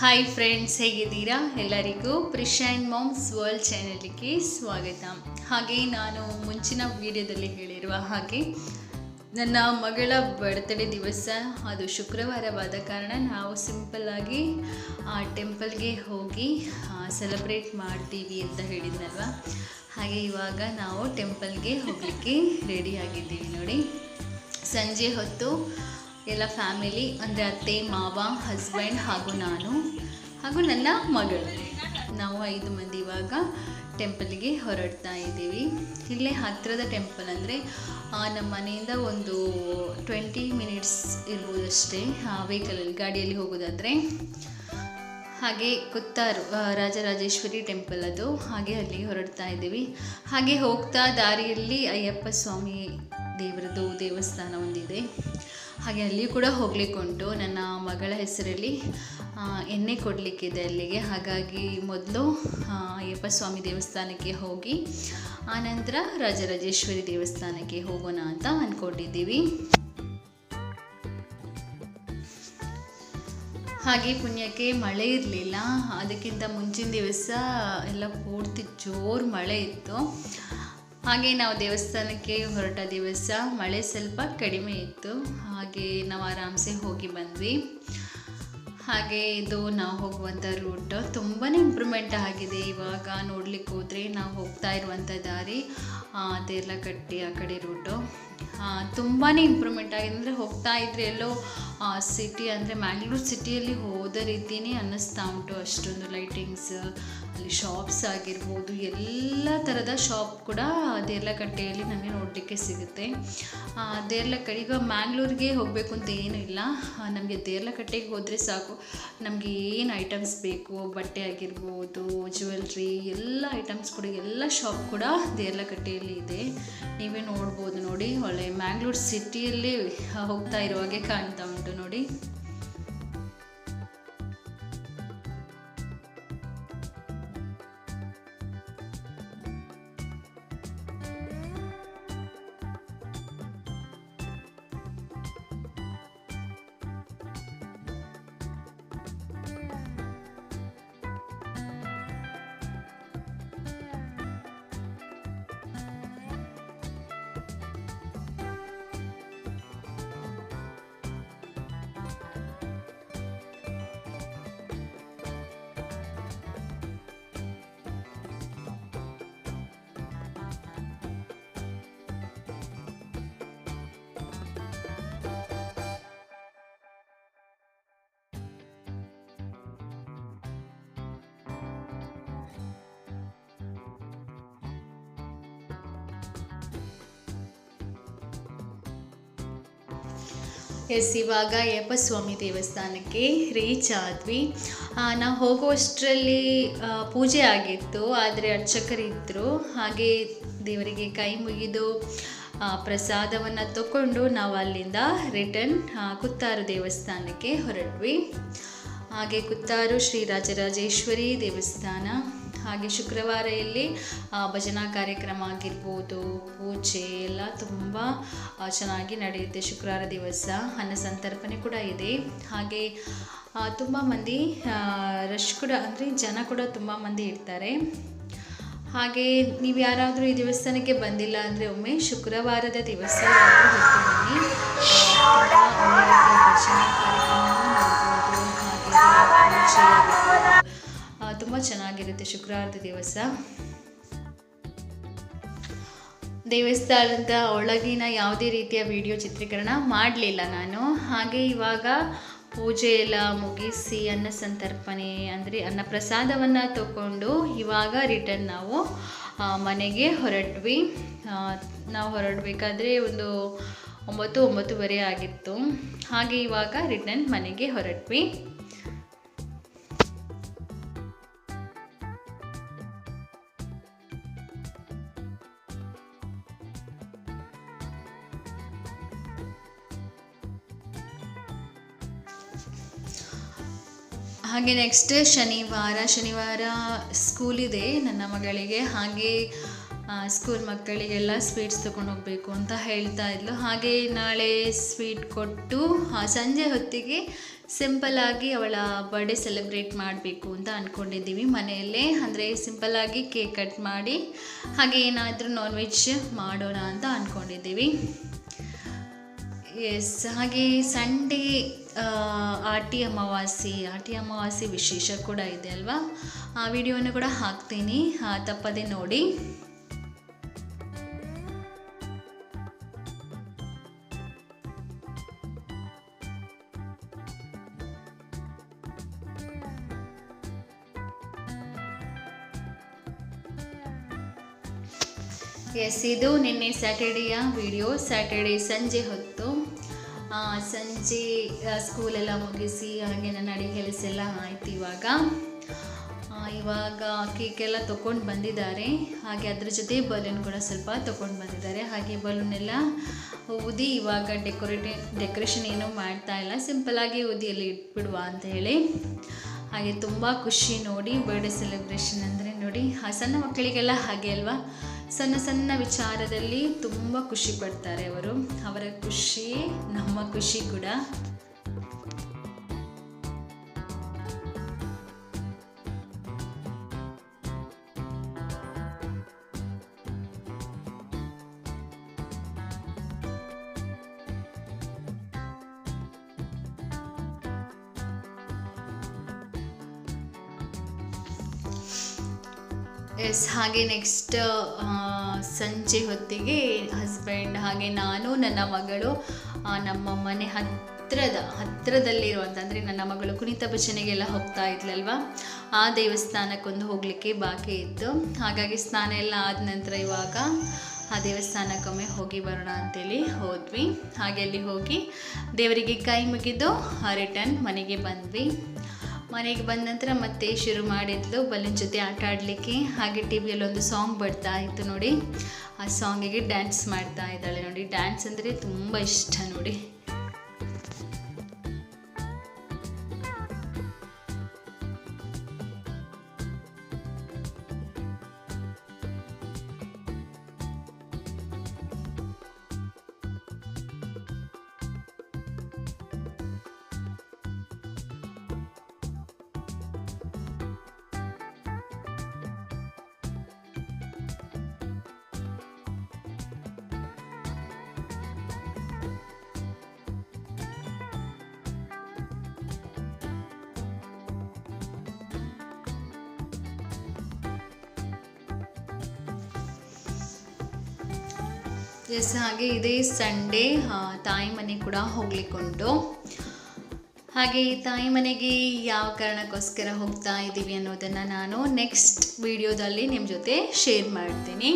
Hi friends, ಹೇಗಿದ್ದೀರಾ? ಎಲ್ಲರಿಗೂ ಪ್ರಿಶ್ and moms world ಚಾನೆಲ್ಗೆ ಸ್ವಾಗತ. ಹಾಗೆ ನಾನು ಮುಂಚಿನ ವಿಡಿಯೋದಲ್ಲಿ ಹೇಳಿರುವ ಹಾಗೆ ನನ್ನ ಮಗಳ ಬರ್ತ್ಡೇ ದಿವಸ ಅದು ಶುಕ್ರವಾರವಾದ ಕಾರಣ ನಾವು ಸಿಂಪಲ್ಲಾಗಿ ಟೆಂಪಲ್ಗೆ ಹೋಗಿ ಸೆಲೆಬ್ರೇಟ್ ಮಾಡ್ತೀವಿ ಅಂತ ಹೇಳಿದ್ನಲ್ವ. ಹಾಗೆ ಇವಾಗ ನಾವು ಟೆಂಪಲ್ಗೆ ಹೋಗಲಿಕ್ಕೆ ರೆಡಿಯಾಗಿದ್ದೀವಿ. ನೋಡಿ, ಸಂಜೆ ಹೊತ್ತು ಎಲ್ಲ ಫ್ಯಾಮಿಲಿ ಅಂದರೆ ಅತ್ತೆ, ಮಾವ, ಹಸ್ಬೆಂಡ್ ಹಾಗೂ ನಾನು ಹಾಗೂ ನನ್ನ ಮಗಳು, ನಾವು 5 ಮಂದಿ ಇವಾಗ ಟೆಂಪಲ್ಗೆ ಹೊರಡ್ತಾ ಇದ್ದೀವಿ. ಇಲ್ಲೇ ಹತ್ತಿರದ ಟೆಂಪಲ್, ಅಂದರೆ ನಮ್ಮ ಮನೆಯಿಂದ ಒಂದು 20 ಮಿನಿಟ್ಸ್ ಇರ್ಬೋದಷ್ಟೇ ವೆಹಿಕಲಲ್ಲಿ, ಗಾಡಿಯಲ್ಲಿ ಹೋಗೋದಾದರೆ. ಹಾಗೆ ಕುತ್ತಾರು ರಾಜರಾಜೇಶ್ವರಿ ಟೆಂಪಲ್ ಅದು, ಹಾಗೆ ಅಲ್ಲಿಗೆ ಹೊರಡ್ತಾ ಇದ್ದೀವಿ. ಹಾಗೆ ಹೋಗ್ತಾ ದಾರಿಯಲ್ಲಿ ಅಯ್ಯಪ್ಪ ಸ್ವಾಮಿ ದೇವರದ್ದು ದೇವಸ್ಥಾನ ಒಂದಿದೆ, ಹಾಗೆ ಅಲ್ಲಿ ಕೂಡ ಹೋಗ್ಲಿಕ್ಕೆ ಉಂಟು. ನನ್ನ ಮಗಳ ಹೆಸರಲ್ಲಿ ಎಣ್ಣೆ ಕೊಡಲಿಕ್ಕಿದೆ ಅಲ್ಲಿಗೆ. ಹಾಗಾಗಿ ಮೊದಲು ಅಯ್ಯಪ್ಪ ಸ್ವಾಮಿ ದೇವಸ್ಥಾನಕ್ಕೆ ಹೋಗಿ ಆನಂತರ ರಾಜರಾಜೇಶ್ವರಿ ದೇವಸ್ಥಾನಕ್ಕೆ ಹೋಗೋಣ ಅಂತ ಅಂದ್ಕೊಂಡಿದ್ದೀವಿ. ಹಾಗೆ ಪುಣ್ಯಕ್ಕೆ ಮಳೆ ಇರಲಿಲ್ಲ, ಅದಕ್ಕಿಂತ ಮುಂಚಿನ ದಿವಸ ಎಲ್ಲ ಪೂರ್ತಿ ಜೋರು ಮಳೆ ಇತ್ತು. ಹಾಗೆ ನಾವು ದೇವಸ್ಥಾನಕ್ಕೆ ಹೊರಟ ದಿವಸ ಮಳೆ ಸ್ವಲ್ಪ ಕಡಿಮೆ ಇತ್ತು, ಹಾಗೆ ನಾವು ಆರಾಮ್ಸೆ ಹೋಗಿ ಬಂದ್ವಿ. ಹಾಗೆ ಇದು ನಾವು ಹೋಗುವಂಥ ರೂಟ್ ತುಂಬಾ ಇಂಪ್ರೂವ್ಮೆಂಟ್ ಆಗಿದೆ. ಇವಾಗ ನೋಡ್ಲಿಕ್ಕೆ ಹೋದರೆ ನಾವು ಹೋಗ್ತಾ ಇರುವಂಥ ದಾರಿ ದೇರ್ಲಕಟ್ಟೆ ಆ ಕಡೆ ರೂಟು ತುಂಬಾ ಇಂಪ್ರೂವ್ಮೆಂಟ್ ಆಗಿದೆ. ಅಂದರೆ ಹೋಗ್ತಾ ಇದ್ರೆ ಎಲ್ಲೋ ಸಿಟಿ, ಅಂದರೆ ಮ್ಯಾಂಗ್ಳೂರು ಸಿಟಿಯಲ್ಲಿ ಹೋದ ರೀತಿಯೇ ಅನ್ನಿಸ್ತಾ ಉಂಟು. ಅಷ್ಟೊಂದು ಲೈಟಿಂಗ್ಸ್, ಅಲ್ಲಿ ಶಾಪ್ಸ್ ಆಗಿರ್ಬೋದು, ಎಲ್ಲ ಥರದ ಶಾಪ್ ಕೂಡ ದೇರ್ಲಕಟ್ಟೆಯಲ್ಲಿ ನಮಗೆ ನೋಡಲಿಕ್ಕೆ ಸಿಗುತ್ತೆ. ದೇರ್ಲಕಟ್ಟೆ, ಈಗ ಮ್ಯಾಂಗ್ಳೂರಿಗೆ ಹೋಗಬೇಕು ಅಂತ ಏನೂ ಇಲ್ಲ, ನಮಗೆ ದೇರ್ಲಕಟ್ಟೆಗೆ ಹೋದರೆ ಸಾಕು. ನಮಗೆ ಏನು ಐಟಮ್ಸ್ ಬೇಕು, ಬಟ್ಟೆ ಆಗಿರ್ಬೋದು, ಜ್ಯುವೆಲ್ರಿ, ಎಲ್ಲ ಐಟಮ್ಸ್ ಕೂಡ, ಎಲ್ಲ ಶಾಪ್ ಕೂಡ ದೇರ್ಲಕಟ್ಟೆಯಲ್ಲಿ ಇದೆ. ನೀವೇ ನೋಡ್ಬೋದು. ನೋಡಿ, ಒಳ್ಳೆ ಮ್ಯಾಂಗ್ಳೂರು ಸಿಟಿಯಲ್ಲಿ ಹೋಗ್ತಾ ಇರೋ ಹಾಗೆ ಕಾಣ್ತಾ ಉಂಟು ನೋಡಿ. ಇವಾಗ ಅಯ್ಯಪ್ಪ ಸ್ವಾಮಿ ದೇವಸ್ಥಾನಕ್ಕೆ ರೀಚ್ ಆದ್ವಿ. ನಾವು ಹೋಗುವಷ್ಟರಲ್ಲಿ ಪೂಜೆ ಆಗಿತ್ತು, ಆದರೆ ಅರ್ಚಕರಿದ್ದರು. ಹಾಗೆ ದೇವರಿಗೆ ಕೈ ಮುಗಿದು ಪ್ರಸಾದವನ್ನು ತಗೊಂಡು ನಾವು ಅಲ್ಲಿಂದ ರಿಟರ್ನ್ ಕುತ್ತಾರು ದೇವಸ್ಥಾನಕ್ಕೆ ಹೊರಟ್ವಿ. ಹಾಗೆ ಕುತ್ತಾರು ಶ್ರೀ ರಾಜರಾಜೇಶ್ವರಿ ದೇವಸ್ಥಾನ. ಹಾಗೆ ಶುಕ್ರವಾರ ಇಲ್ಲಿ ಭಜನಾ ಕಾರ್ಯಕ್ರಮ ಆಗಿರ್ಬೋದು, ಪೂಜೆ ಎಲ್ಲ ತುಂಬ ಚೆನ್ನಾಗಿ ನಡೆಯುತ್ತೆ. ಶುಕ್ರವಾರ ದಿವಸ ಅನ್ನ ಸಂತರ್ಪಣೆ ಕೂಡ ಇದೆ. ಹಾಗೆ ತುಂಬ ಮಂದಿ ರಶ್ ಕೂಡ, ಅಂದರೆ ಜನ ಕೂಡ ತುಂಬ ಮಂದಿ ಇರ್ತಾರೆ. ಹಾಗೆ ನೀವು ಯಾರಾದರೂ ಈ ದೇವಸ್ಥಾನಕ್ಕೆ ಬಂದಿಲ್ಲ ಅಂದರೆ ಒಮ್ಮೆ ಶುಕ್ರವಾರದ ದಿವಸ ಹೊರಟು ಬನ್ನಿ. ಭಜನಾ ಕಾರ್ಯಕ್ರಮ ತುಂಬ ಚೆನ್ನಾಗಿರುತ್ತೆ ಶುಕ್ರವಾರದ ದಿವಸ. ದೇವಸ್ಥಾನದ ಒಳಗಿನ ಯಾವುದೇ ರೀತಿಯ ವಿಡಿಯೋ ಚಿತ್ರೀಕರಣ ಮಾಡಲಿಲ್ಲ ನಾನು. ಹಾಗೆ ಇವಾಗ ಪೂಜೆ ಎಲ್ಲ ಮುಗಿಸಿ ಅನ್ನ ಸಂತರ್ಪಣೆ, ಅಂದರೆ ಅನ್ನ ಪ್ರಸಾದವನ್ನು ತಗೊಂಡು ಇವಾಗ ರಿಟರ್ನ್ ನಾವು ಮನೆಗೆ ಹೊರಟ್ವಿ. ನಾವು ಹೊರಡಬೇಕಾದ್ರೆ ಒಂದು 9-9:30 ಆಗಿತ್ತು. ಹಾಗೆ ಇವಾಗ ರಿಟರ್ನ್ ಮನೆಗೆ ಹೊರಟ್ವಿ. ಹಾಗೆ ನೆಕ್ಸ್ಟ್ ಶನಿವಾರ ಸ್ಕೂಲಿದೆ ನನ್ನ ಮಗಳಿಗೆ. ಹಾಗೆ ಸ್ಕೂಲ್ ಮಕ್ಕಳಿಗೆಲ್ಲ ಸ್ವೀಟ್ಸ್ ತೊಗೊಂಡು ಹೋಗಬೇಕು ಅಂತ ಹೇಳ್ತಾ ಇದ್ಲು. ಹಾಗೆ ನಾಳೆ ಸ್ವೀಟ್ ಕೊಟ್ಟು ಸಂಜೆ ಹೊತ್ತಿಗೆ ಸಿಂಪಲ್ಲಾಗಿ ಅವಳ ಬರ್ಡೇ ಸೆಲೆಬ್ರೇಟ್ ಮಾಡಬೇಕು ಅಂತ ಅಂದ್ಕೊಂಡಿದ್ದೀವಿ ಮನೆಯಲ್ಲೇ. ಅಂದರೆ ಸಿಂಪಲ್ಲಾಗಿ ಕೇಕ್ ಕಟ್ ಮಾಡಿ ಹಾಗೆ ಏನಾದರೂ ನಾನ್ ವೆಜ್ ಮಾಡೋಣ ಅಂತ ಅಂದ್ಕೊಂಡಿದ್ದೀವಿ. ಎಸ್, ಹಾಗೆ ಸಂಡೇ ಆಟಿ ಅಮಾವಾಸ್ಯೆ ವಿಶೇಷ ಕೂಡ ಇದೆ ಅಲ್ವಾ, ಆ ವಿಡಿಯೋವನ್ನು ಕೂಡ ಹಾಕ್ತೀನಿ, ತಪ್ಪದೆ ನೋಡಿ. ಎಸ್, ಇದು ನಿನ್ನೆ ಸ್ಯಾಟರ್ಡೇಯ ವಿಡಿಯೋ. ಸ್ಯಾಟರ್ಡೇ ಸಂಜೆ ಹೊತ್ತು ಸಂಜೆ ಸ್ಕೂಲೆಲ್ಲ ಮುಗಿಸಿ ಹಾಗೆ ನನ್ನ ಅಡುಗೆ ಕೆಲಸ ಎಲ್ಲ ಆಯ್ತು. ಇವಾಗ ಕೇಕೆಲ್ಲ ತೊಗೊಂಡು ಬಂದಿದ್ದಾರೆ. ಹಾಗೆ ಅದ್ರ ಜೊತೆ ಬಲೂನ್ ಕೂಡ ಸ್ವಲ್ಪ ತೊಗೊಂಡು ಬಂದಿದ್ದಾರೆ. ಹಾಗೆ ಬಲೂನೆಲ್ಲ ಊದಿ ಇವಾಗ ಡೆಕೋರೇಷನ್ ಏನೂ ಮಾಡ್ತಾ ಇಲ್ಲ, ಸಿಂಪಲ್ಲಾಗಿ ಊದಿಯಲ್ಲಿ ಇಟ್ಬಿಡುವ ಅಂತ ಹೇಳಿ. ಹಾಗೆ ತುಂಬ ಖುಷಿ ನೋಡಿ, ಬರ್ಡೇ ಸೆಲೆಬ್ರೇಷನ್ ಅಂದರೆ ನೋಡಿ, ಸಣ್ಣ ಮಕ್ಕಳಿಗೆಲ್ಲ ಹಾಗೆ ಅಲ್ವಾ, ಸಣ್ಣ ಸಣ್ಣ ವಿಚಾರದಲ್ಲಿ ತುಂಬ ಖುಷಿ ಪಡ್ತಾರೆ ಅವರು. ಅವರ ಖುಷಿ ನಮ್ಮ ಖುಷಿ ಕೂಡ. ಎಸ್, ಹಾಗೆ ನೆಕ್ಸ್ಟ್ ಸಂಜೆ ಹೊತ್ತಿಗೆ ಹಸ್ಬೆಂಡ್ ಹಾಗೆ ನಾನು, ನನ್ನ ಮಗಳು ನಮ್ಮ ಮನೆ ಹತ್ತಿರದಲ್ಲಿರುವಂಥ, ಅಂದರೆ ನನ್ನ ಮಗಳು ಕುಣಿತ ಭಜನೆಗೆಲ್ಲ ಹೋಗ್ತಾ ಇದ್ಲಲ್ವ, ಆ ದೇವಸ್ಥಾನಕ್ಕೊಂದು ಹೋಗಲಿಕ್ಕೆ ಬಾಕಿ ಇತ್ತು. ಹಾಗಾಗಿ ಸ್ನಾನ ಎಲ್ಲ ಆದ ನಂತರ ಇವಾಗ ಆ ದೇವಸ್ಥಾನಕ್ಕೊಮ್ಮೆ ಹೋಗಿ ಬರೋಣ ಅಂತೇಳಿ ಹೋದ್ವಿ. ಹಾಗೆ ಅಲ್ಲಿ ಹೋಗಿ ದೇವರಿಗೆ ಕೈ ಮುಗಿದು ರಿಟರ್ನ್ ಮನೆಗೆ ಬಂದ್ವಿ. ಮನೆಗೆ ಬಂದ ನಂತರ ಮತ್ತೆ ಶುರು ಮಾಡಿದ್ಲು ಬಲೂನ್ ಜೊತೆ ಆಟ ಆಡಲಿಕ್ಕೆ. ಹಾಗೆ ಟಿ ವಿಯಲ್ಲಿ ಒಂದು ಸಾಂಗ್ ಬರ್ತಾ ಇತ್ತು ನೋಡಿ, ಆ ಸಾಂಗಿಗೆ ಡ್ಯಾನ್ಸ್ ಮಾಡ್ತಾ ಇದ್ದಾಳೆ ನೋಡಿ. ಡ್ಯಾನ್ಸ್ ಅಂದರೆ ತುಂಬ ಇಷ್ಟ ನೋಡಿ. ಎಸ್, ಹಾಗೆ ಇದೇ ಸಂಡೇ ತಾಯಿ ಮನೆ ಕೂಡ ಹೋಗ್ಲಿಕ್ಕುಂಟು. ಹಾಗೆ ತಾಯಿ ಮನೆಗೆ ಯಾವ ಕಾರಣಕ್ಕೋಸ್ಕರ ಹೋಗ್ತಾ ಇದ್ದೀವಿ ಅನ್ನೋದನ್ನು ನಾನು ನೆಕ್ಸ್ಟ್ ವಿಡಿಯೋದಲ್ಲಿ ನಿಮ್ಮ ಜೊತೆ ಶೇರ್ ಮಾಡ್ತೀನಿ.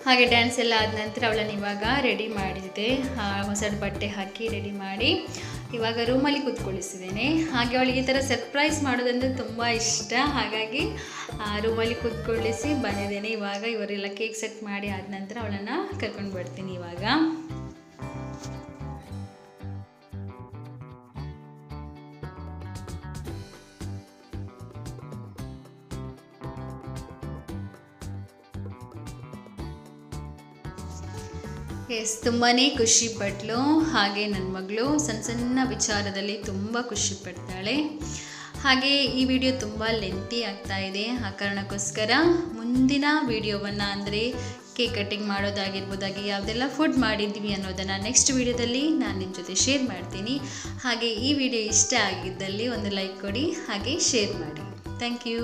ಹಾಗೆ ಡ್ಯಾನ್ಸ್ ಎಲ್ಲ ಆದ ನಂತರ ಅವಳನ್ನು ಇವಾಗ ರೆಡಿ ಮಾಡಿದೆ. ಹೊಸ ಬಟ್ಟೆ ಹಾಕಿ ರೆಡಿ ಮಾಡಿ ಇವಾಗ ರೂಮಲ್ಲಿ ಕೂತ್ಕೊಳ್ಳಿಸಿದ್ದೇನೆ. ಹಾಗೆ ಅವಳಿಗೆ ಈ ಥರ ಸರ್ಪ್ರೈಸ್ ಮಾಡೋದಂದರೆ ತುಂಬ ಇಷ್ಟ. ಹಾಗಾಗಿ ರೂಮಲ್ಲಿ ಕೂತ್ಕೊಳ್ಳಿಸಿ ಬಂದಿದ್ದೇನೆ. ಇವಾಗ ಇವರೆಲ್ಲ ಕೇಕ್ ಸೆಟ್ ಮಾಡಿ ಆದ ನಂತರ ಅವಳನ್ನು ಕರ್ಕೊಂಡು ಬರ್ತೀನಿ ಇವಾಗ. ಎಸ್, ತುಂಬಾ ಖುಷಿ ಪಟ್ಲು. ಹಾಗೆ ನನ್ನ ಮಗಳು ಸಣ್ಣ ಸಣ್ಣ ವಿಚಾರದಲ್ಲಿ ತುಂಬ ಖುಷಿ ಪಡ್ತಾಳೆ. ಹಾಗೆ ಈ ವಿಡಿಯೋ ತುಂಬ ಲೆಂತಿ ಆಗ್ತಾ ಇದೆ. ಆ ಕಾರಣಕ್ಕೋಸ್ಕರ ಮುಂದಿನ ವಿಡಿಯೋವನ್ನು, ಅಂದರೆ ಕೇಕ್ ಕಟ್ಟಿಂಗ್ ಮಾಡೋದಾಗಿರ್ಬೋದು, ಹಾಗೆ ಯಾವುದೆಲ್ಲ ಫುಡ್ ಮಾಡಿದ್ವಿ ಅನ್ನೋದನ್ನು ನೆಕ್ಸ್ಟ್ ವಿಡಿಯೋದಲ್ಲಿ ನಾನು ನಿಮ್ಮ ಜೊತೆ ಶೇರ್ ಮಾಡ್ತೀನಿ. ಹಾಗೆ ಈ ವಿಡಿಯೋ ಇಷ್ಟ ಆಗಿದ್ದಲ್ಲಿ ಒಂದು ಲೈಕ್ ಕೊಡಿ, ಹಾಗೆ ಶೇರ್ ಮಾಡಿ. Thank you.